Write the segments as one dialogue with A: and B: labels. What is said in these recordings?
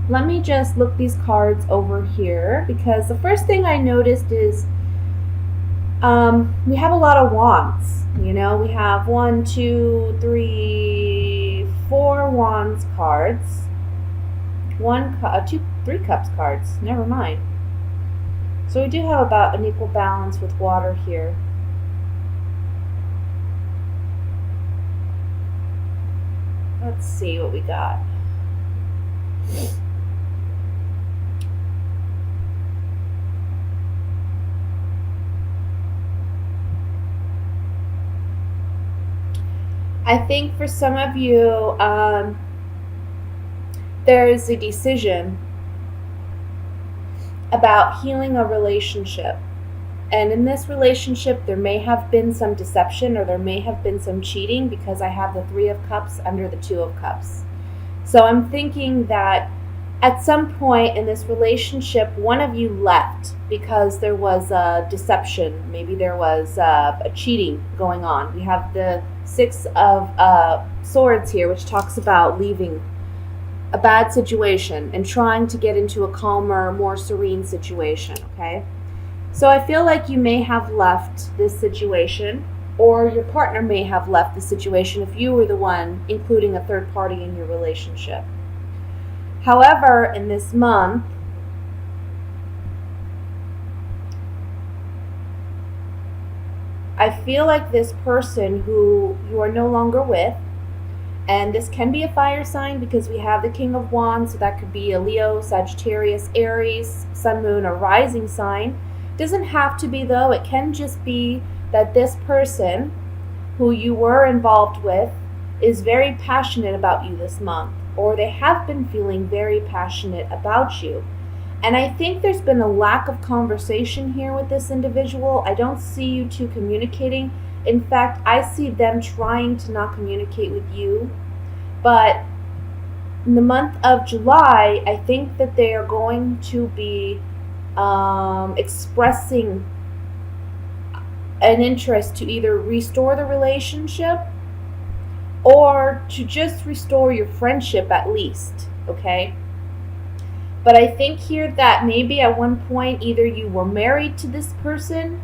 A: let me just look these cards over here, because the first thing I noticed is we have a lot of wands. You know, we have 4 wands cards, two, 3 cups cards. Never mind. So we do have about an equal balance with water here. Let's see what we got. I think for some of you, there is a decision about healing a relationship. And in this relationship, there may have been some deception, or there may have been some cheating, because I have the 3 of Cups under the 2 of Cups. So I'm thinking that at some point in this relationship, one of you left because there was a deception. Maybe there was a cheating going on. We have the 6 of Swords here, which talks about leaving a bad situation and trying to get into a calmer, more serene situation, okay? So I feel like you may have left this situation, or your partner may have left the situation if you were the one including a third party in your relationship. However, in this month, I feel like this person who you are no longer with, and this can be a fire sign because we have the King of Wands, so that could be a Leo, Sagittarius, Aries, Sun, Moon, or Rising sign. Doesn't have to be, though. It can just be that this person who you were involved with is very passionate about you this month, or they have been feeling very passionate about you. And I think there's been a lack of conversation here with this individual. I don't see you two communicating. In fact, I see them trying to not communicate with you. But in the month of July, I think that they are going to be expressing an interest to either restore the relationship or to just restore your friendship at least, okay? But I think here that maybe at one point either you were married to this person,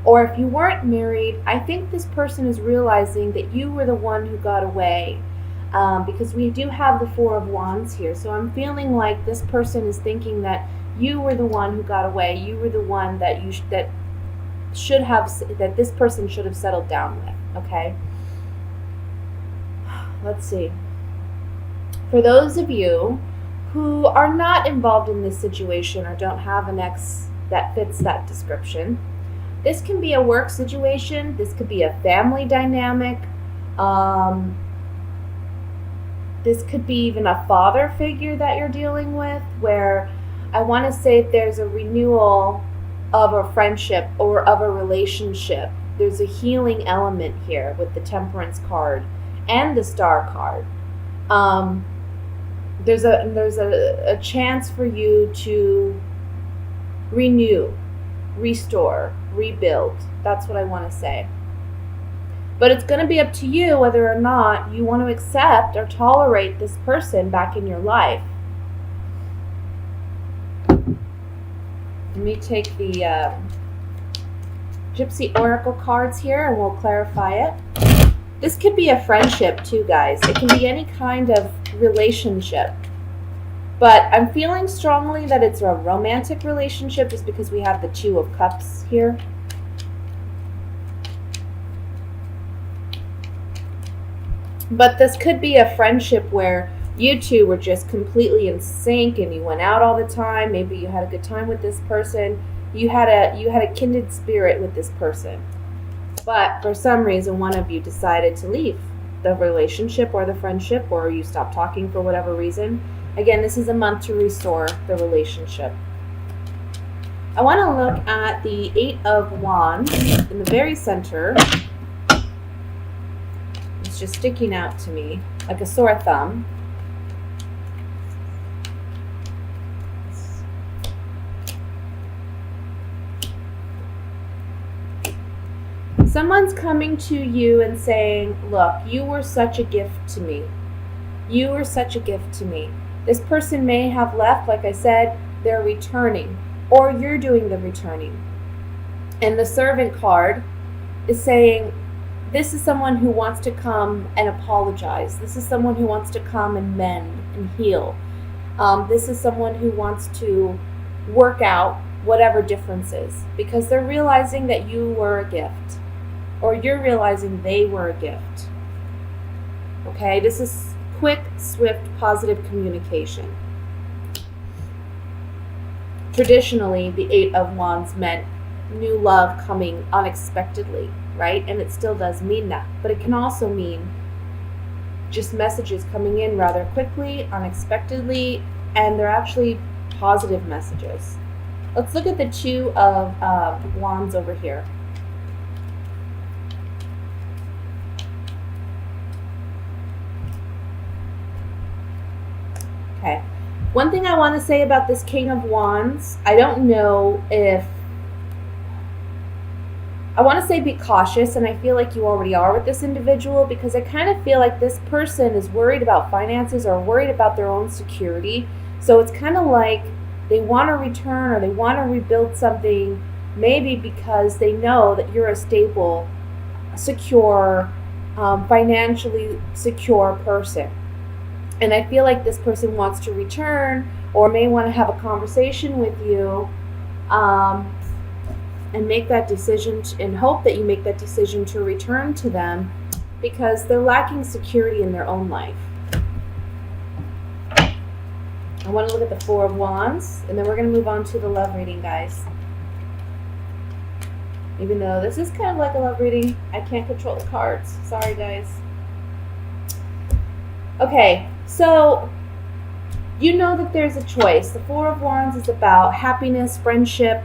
A: or if you weren't married, I think this person is realizing that you were the one who got away, because we do have the 4 of Wands here. So I'm feeling like this person is thinking that you were the one who got away. You were the one that that this person should have settled down with, okay? Let's see. For those of you who are not involved in this situation or don't have an ex that fits that description, this can be a work situation. This could be a family dynamic. This could be even a father figure that you're dealing with, where I want to say there's a renewal of a friendship or of a relationship. There's a healing element here with the Temperance card and the Star card. There's a chance for you to renew, restore, rebuild. That's what I want to say. But it's going to be up to you whether or not you want to accept or tolerate this person back in your life. Let me take the Gypsy Oracle cards here and we'll clarify it. This could be a friendship too, guys. It can be any kind of relationship. But I'm feeling strongly that it's a romantic relationship just because we have the 2 of Cups here. But this could be a friendship where you two were just completely in sync and you went out all the time. Maybe you had a good time with this person. You had a kindred spirit with this person. But for some reason, one of you decided to leave the relationship or the friendship, or you stopped talking for whatever reason. Again, this is a month to restore the relationship. I want to look at the 8 of Wands in the very center. It's just sticking out to me like a sore thumb. Someone's coming to you and saying, look, you were such a gift to me. You were such a gift to me. This person may have left, like I said, they're returning, or you're doing the returning. And the servant card is saying, this is someone who wants to come and apologize. This is someone who wants to come and mend and heal. This is someone who wants to work out whatever differences, because they're realizing that you were a gift, or you're realizing they were a gift. Okay, this is quick, swift, positive communication. Traditionally, the Eight of Wands meant new love coming unexpectedly, right? And it still does mean that. But it can also mean just messages coming in rather quickly, unexpectedly, and they're actually positive messages. Let's look at the Two of Wands over here. Okay. One thing I want to say about this King of Wands, I don't know if... I want to say be cautious, and I feel like you already are with this individual, because I kind of feel like this person is worried about finances or worried about their own security. So it's kind of like they want to return or they want to rebuild something, maybe because they know that you're a stable, secure, financially secure person. And I feel like this person wants to return or may want to have a conversation with you and make that decision and hope that you make that decision to return to them, because they're lacking security in their own life. I want to look at the Four of Wands, and then we're going to move on to the love reading, guys. Even though this is kind of like a love reading, I can't control the cards. Sorry, guys. Okay, so you know that there's a choice. The Four of Wands is about happiness, friendship.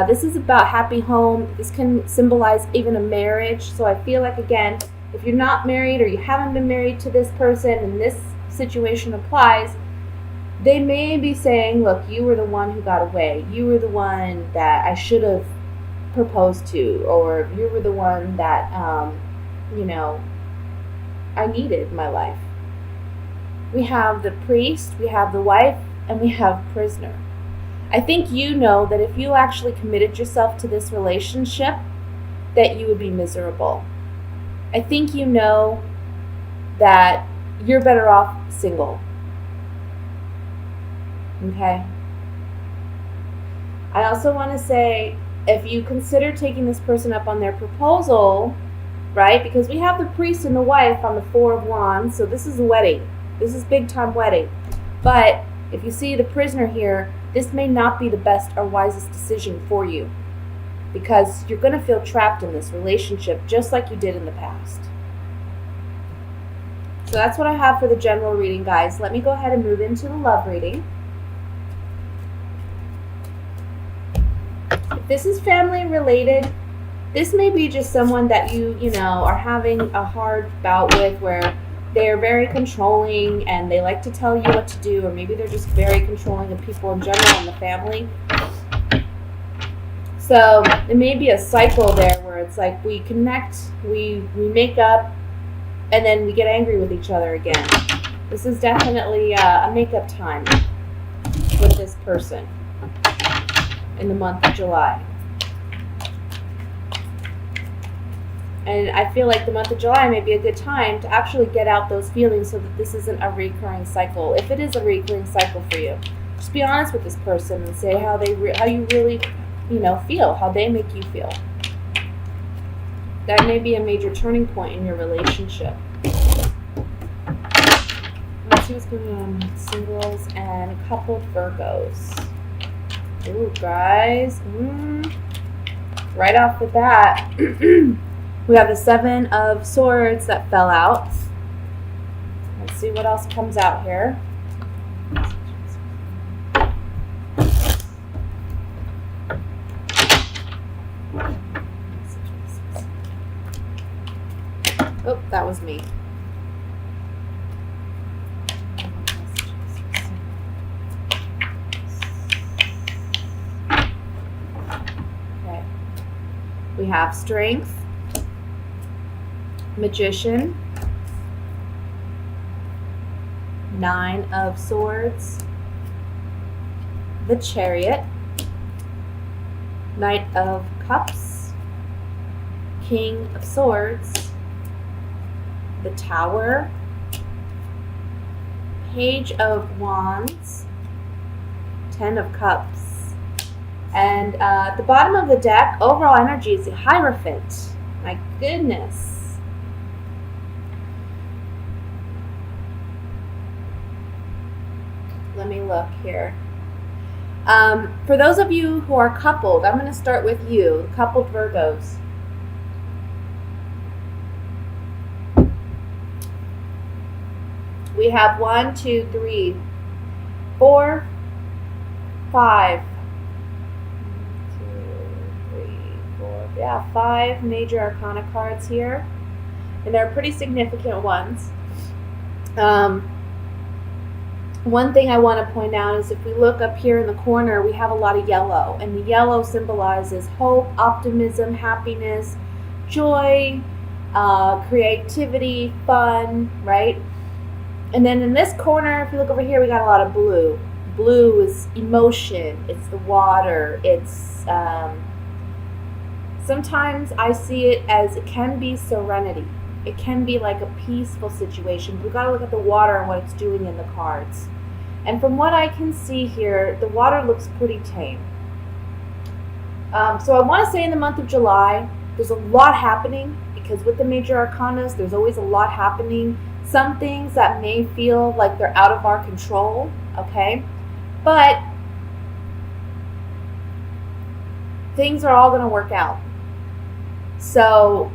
A: This is about happy home. This can symbolize even a marriage. So I feel like, again, if you're not married or you haven't been married to this person and this situation applies, they may be saying, look, you were the one who got away. You were the one that I should have proposed to, or you were the one that, I needed in my life. We have the priest, we have the wife, and we have prisoner. I think you know that if you actually committed yourself to this relationship, that you would be miserable. I think you know that you're better off single. Okay? I also want to say, if you consider taking this person up on their proposal, right? Because we have the priest and the wife on the Four of Wands, so this is a wedding. This is big time wedding. But if you see the prisoner here, this may not be the best or wisest decision for you, because you're going to feel trapped in this relationship just like you did in the past. So that's what I have for the general reading, guys. Let me go ahead and move into the love reading. If this is family related, this may be just someone that you are having a hard bout with, where they're very controlling and they like to tell you what to do, or maybe they're just very controlling of people in general in the family. So it may be a cycle there where it's like we connect, we make up, and then we get angry with each other again. This is definitely a makeup time with this person in the month of July. And I feel like the month of July may be a good time to actually get out those feelings so that this isn't a recurring cycle. If it is a recurring cycle for you, just be honest with this person and say how you really, feel, how they make you feel. That may be a major turning point in your relationship. Let's see what's going on with singles and a couple Virgos. Ooh, guys. Right off the bat, we have the Seven of Swords that fell out. Let's see what else comes out here. Oh, that was me. Okay. We have Strength, Magician, Nine of Swords, the Chariot, Knight of Cups, King of Swords, the Tower, Page of Wands, Ten of Cups, and at the bottom of the deck, overall energy is the Hierophant. My goodness. Let me look here. For those of you who are coupled, I'm going to start with you, coupled Virgos. We have 1, 2, 3, 4, 5. 5 major arcana cards here, and they're pretty significant ones. One thing I want to point out is if we look up here in the corner, we have a lot of yellow, and the yellow symbolizes hope, optimism, happiness, joy, creativity, fun, right? And then in this corner, if you look over here, we got a lot of blue. Blue is emotion, it's the water, it's sometimes I see it as it can be serenity. It can be like a peaceful situation. We've got to look at the water and what it's doing in the cards. And from what I can see here, the water looks pretty tame. So I want to say in the month of July, there's a lot happening, because with the major arcanas, there's always a lot happening. Some things that may feel like they're out of our control, okay? But things are all going to work out. So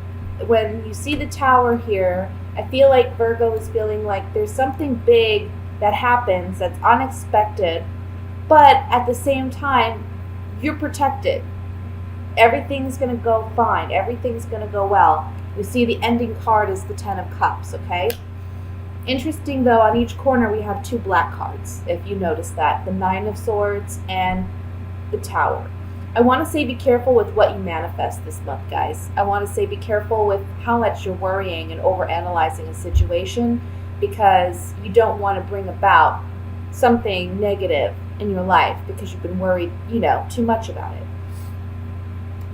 A: when you see the Tower here, I feel like Virgo is feeling like there's something big that happens that's unexpected, but at the same time, you're protected. Everything's going to go fine. Everything's going to go well. You see the ending card is the Ten of Cups, okay? Interesting, though, on each corner we have 2 black cards, if you notice that. The Nine of Swords and the Tower. I want to say be careful with what you manifest this month, guys. I want to say be careful with how much you're worrying and overanalyzing a situation, because you don't want to bring about something negative in your life because you've been worried, too much about it.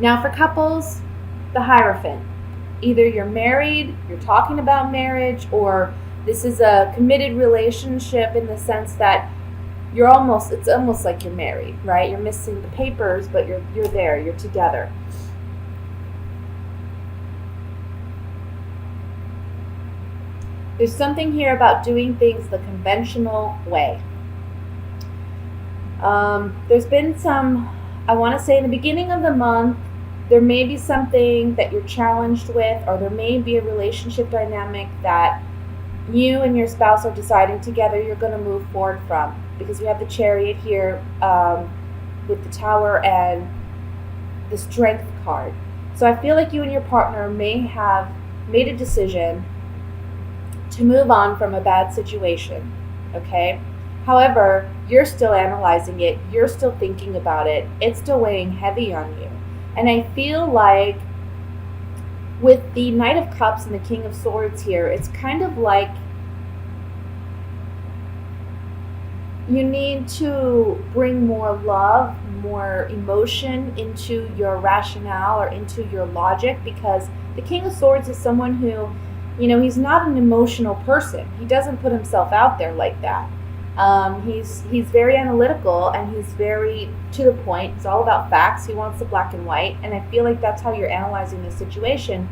A: Now for couples, the Hierophant. Either you're married, you're talking about marriage, or this is a committed relationship in the sense that it's almost like you're married, right? You're missing the papers, but you're there, you're together. There's something here about doing things the conventional way. There's been I want to say in the beginning of the month, there may be something that you're challenged with, or there may be a relationship dynamic that you and your spouse are deciding together you're going to move forward from, because we have the Chariot here with the Tower and the Strength card. So I feel like you and your partner may have made a decision to move on from a bad situation, okay? However, you're still analyzing it, you're still thinking about it, it's still weighing heavy on you. And I feel like with the Knight of Cups and the King of Swords here, it's kind of like you need to bring more love, more emotion into your rationale or into your logic, because the King of Swords is someone who, he's not an emotional person. He doesn't put himself out there like that. He's very analytical, and he's very to the point. It's all about facts. He wants the black and white, and I feel like that's how you're analyzing the situation.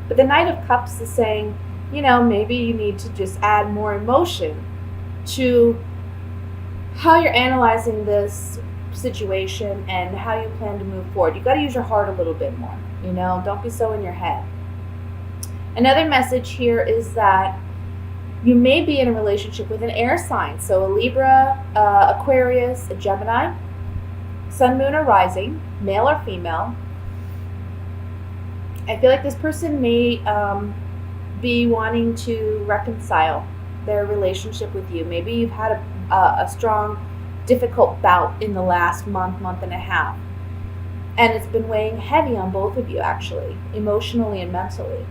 A: But the Knight of Cups is saying, maybe you need to just add more emotion to how you're analyzing this situation and how you plan to move forward. You got to use your heart a little bit more. Don't be so in your head. Another message here is that you may be in a relationship with an air sign. So a Libra, Aquarius, a Gemini, Sun, Moon, or Rising, male or female. I feel like this person may be wanting to reconcile their relationship with you. Maybe you've had a strong, difficult bout in the last month and a half. And it's been weighing heavy on both of you, actually, emotionally and mentally.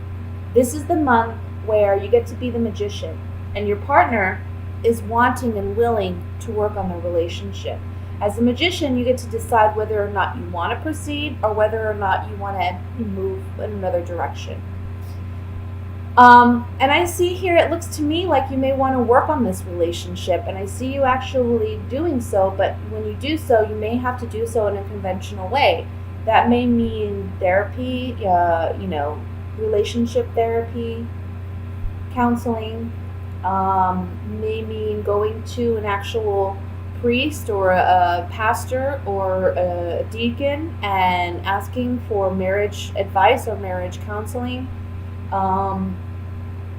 A: This is the month where you get to be the magician, and your partner is wanting and willing to work on the relationship. As a magician, you get to decide whether or not you want to proceed or whether or not you want to move in another direction. And I see here, it looks to me like you may want to work on this relationship, and I see you actually doing so, but when you do so, you may have to do so in a conventional way. That may mean therapy, relationship therapy, counseling, may mean going to an actual priest or a pastor or a deacon and asking for marriage advice or marriage counseling.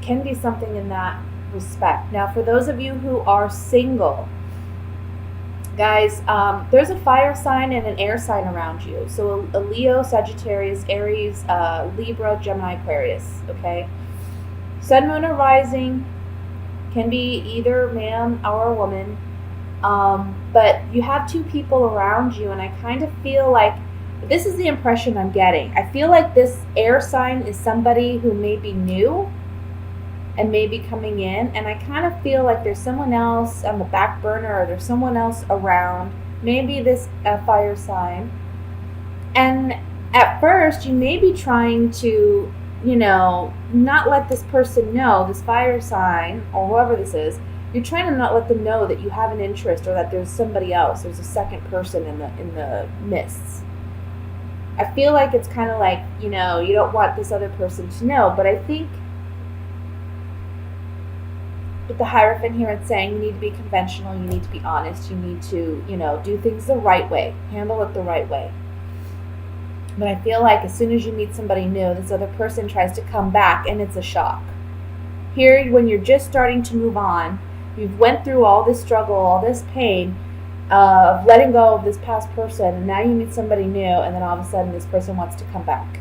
A: Can be something in that respect. Now, for those of you who are single, guys, there's a fire sign and an air sign around you. So a Leo, Sagittarius, Aries, Libra, Gemini, Aquarius, okay? Sun, moon, or rising can be either man or a woman. But you have two people around you, and I kind of feel like this is the impression I'm getting. I feel like this air sign is somebody who may be new and may be coming in, and I kind of feel like there's someone else on the back burner, or there's someone else around, maybe this fire sign. And at first, you may be trying to, not let this person know, this fire sign, or whoever this is, you're trying to not let them know that you have an interest or that there's somebody else, there's a second person in the mists. I feel like it's kind of like, you don't want this other person to know, but I think with the Hierophant here, it's saying you need to be conventional, you need to be honest, you need to, do things the right way, handle it the right way. But I feel like as soon as you meet somebody new, this other person tries to come back, and it's a shock. Here, when you're just starting to move on, you've went through all this struggle, all this pain of letting go of this past person, and now you meet somebody new, and then all of a sudden this person wants to come back.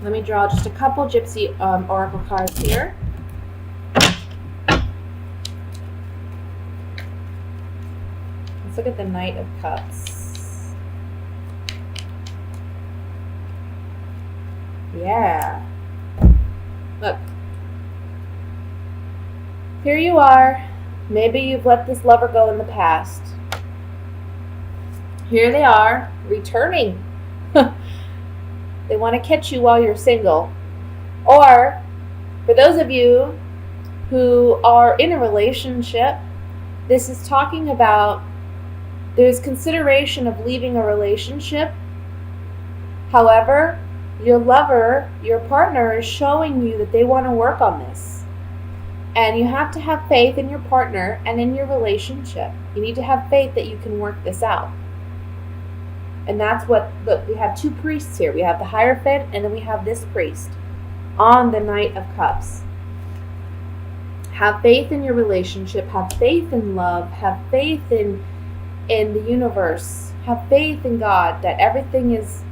A: Let me draw just a couple Gypsy oracle cards here. Let's look at the Knight of Cups. Yeah. Look. Here you are. Maybe you've let this lover go in the past. Here they are, returning. They want to catch you while you're single. Or, for those of you who are in a relationship, this is talking about there's consideration of leaving a relationship. However, your lover, your partner, is showing you that they want to work on this. And you have to have faith in your partner and in your relationship. You need to have faith that you can work this out. And that's what, look, we have two priests here. We have the Hierophant, and then we have this priest on the Knight of Cups. Have faith in your relationship. Have faith in love. Have faith in the universe. Have faith in God that everything is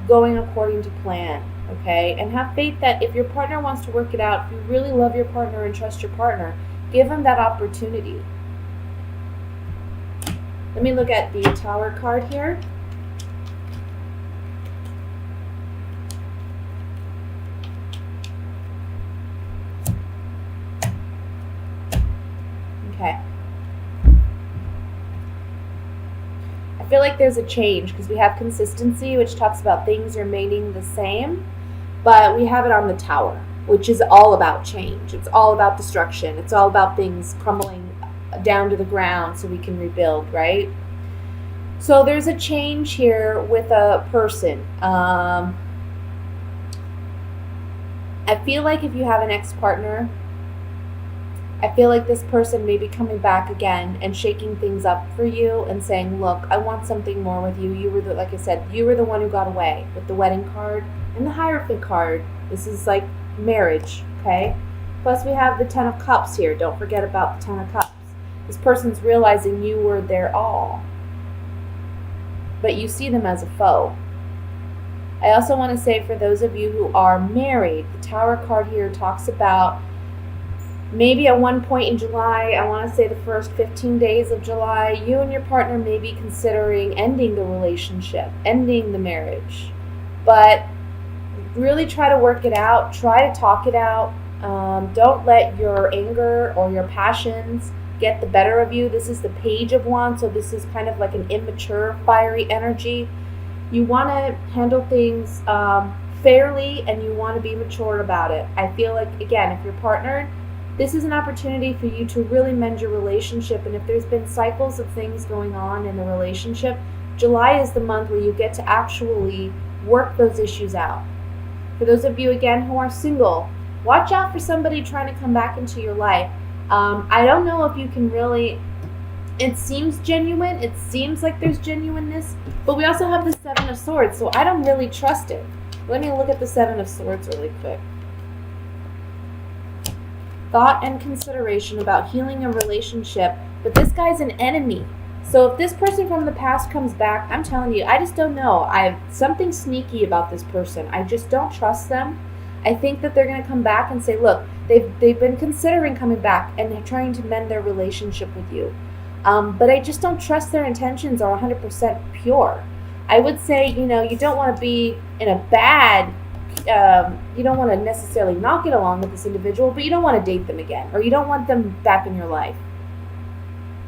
A: going according to plan, okay? And have faith that if your partner wants to work it out, if you really love your partner and trust your partner, give him that opportunity. Let me look at the Tower card here. Okay. I feel like there's a change because we have consistency, which talks about things remaining the same, but we have it on the Tower, which is all about change. It's all about destruction. It's all about things crumbling down to the ground so we can rebuild, right? So there's a change here with a person. I feel like if you have an ex-partner, I feel like this person may be coming back again and shaking things up for you and saying, look, I want something more with you. You were like I said, you were the one who got away with the wedding card and the Hierophant card. This is like marriage, okay? Plus we have the Ten of Cups here. Don't forget about the Ten of Cups. This person's realizing you were their all, but you see them as a foe. I also want to say for those of you who are married, the Tower card here talks about maybe at one point in July, I want to say the first 15 days of July, you and your partner may be considering ending the relationship, ending the marriage. But really try to work it out. Try to talk it out. Don't let your anger or your passions get the better of you. This is the Page of Wands, so this is kind of like an immature, fiery energy. You want to handle things fairly, and you want to be mature about it. I feel like, again, if you're partnered, this is an opportunity for you to really mend your relationship. And if there's been cycles of things going on in the relationship, July is the month where you get to actually work those issues out. For those of you, again, who are single, watch out for somebody trying to come back into your life. I don't know if you can really, it seems genuine, it seems like there's genuineness, but we also have the Seven of Swords, so I don't really trust it. Let me look at the Seven of Swords really quick. Thought and consideration about healing a relationship, but this guy's an enemy. So if this person from the past comes back, I'm telling you, I just don't know. I have something sneaky about this person. I just don't trust them. I think that they're going to come back and say, look, they've been considering coming back and trying to mend their relationship with you. But I just don't trust their intentions are 100% pure. I would say, you don't want to be in a bad, you don't want to necessarily not get along with this individual, but you don't want to date them again, or you don't want them back in your life.